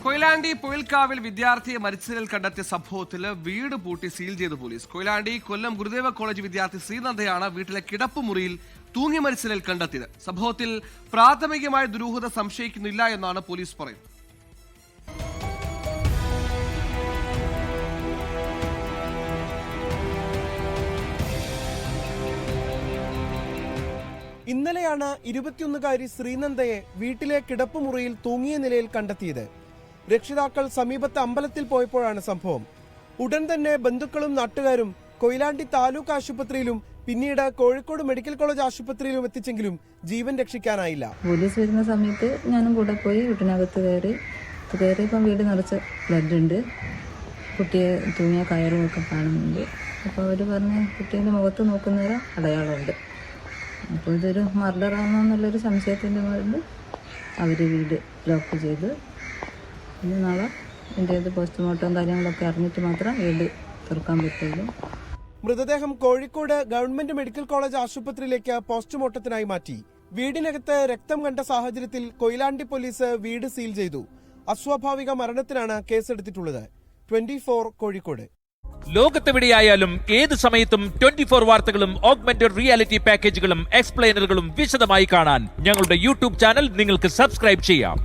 കൊയിലാണ്ടി പൊയിൽക്കാവിൽ വിദ്യാർത്ഥിയെ മരിച്ചതിൽ കണ്ടെത്തിയ സംഭവത്തിൽ വീട് പൂട്ടി സീൽ ചെയ്ത് പോലീസ്. കൊയിലാണ്ടി കൊല്ലം ഗുരുദേവ കോളേജ് വിദ്യാർത്ഥി ശ്രീനന്ദയാണ് വീട്ടിലെ കിടപ്പുമുറിയിൽ തൂങ്ങി മരിച്ചതിൽ കണ്ടെത്തിയത്. സംഭവത്തിൽ പ്രാഥമികമായ ദുരൂഹത സംശയിക്കുന്നില്ല എന്നാണ് പോലീസ് പറയുന്നത്. ഇന്നലെയാണ് 21-കാരി ശ്രീനന്ദയെ വീട്ടിലെ കിടപ്പുമുറിയിൽ തൂങ്ങിയ നിലയിൽ കണ്ടെത്തിയത്. രക്ഷിതാക്കൾ സമീപത്തെ അമ്പലത്തിൽ പോയപ്പോഴാണ് സംഭവം. ഉടൻ തന്നെ ബന്ധുക്കളും നാട്ടുകാരും കൊയിലാണ്ടി താലൂക്ക് ആശുപത്രിയിലും പിന്നീട് കോഴിക്കോട് മെഡിക്കൽ കോളേജ് ആശുപത്രിയിലും എത്തിച്ചെങ്കിലും ജീവൻ രക്ഷിക്കാനായില്ല. പോലീസ് വരുന്ന സമയത്ത് ഞാനും കൂടെ പോയി വീട്ടിനകത്ത് കയറിയപ്പം വീട് നിറച്ച് ബ്ലഡ് ഉണ്ട്, കുട്ടിയെ തൂങ്ങിയ കയറുമൊക്കെ കാണുന്നുണ്ട്. അപ്പോൾ അവർ പറഞ്ഞ് കുട്ടീൻ്റെ മുഖത്ത് നോക്കുന്നേരം അടയാളമുണ്ട്. അപ്പോൾ ഇതൊരു മർഡറാണെന്നുള്ളൊരു സംശയത്തിൻ്റെ മുകളിൽ അവർ വീട് ലോക്ക് ചെയ്ത് ഇനി നാളെ എൻ്റെ പോസ്റ്റ്മോർട്ടം കാര്യങ്ങളൊക്കെ അറിഞ്ഞിട്ട് മാത്രം വീട് തുറക്കാൻ പറ്റുള്ളൂ. മൃതദേഹം കോഴിക്കോട് ഗവൺമെന്റ് മെഡിക്കൽ കോളേജ് ആശുപത്രിയിലേക്ക് പോസ്റ്റ്മോർട്ടത്തിനായി മാറ്റി. വീടിനകത്ത് രക്തം കണ്ട സാഹചര്യത്തിൽ കൊയിലാണ്ടി പോലീസ് വീട് സീൽ ചെയ്തു. അസ്വാഭാവിക മരണത്തിനാണ് കേസെടുത്തിട്ടുള്ളത്. 24 കോഴിക്കോട്. ലോകത്തെവിടെയായാലും ഏത് സമയത്തും 24 വാർത്തകളും ഓഗ്മെന്റഡ് റിയാലിറ്റി പാക്കേജുകളും എക്സ്പ്ലെയിനറുകളും വിശദമായി കാണാൻ ഞങ്ങളുടെ യൂട്യൂബ് ചാനൽ നിങ്ങൾക്ക് സബ്സ്ക്രൈബ് ചെയ്യാം.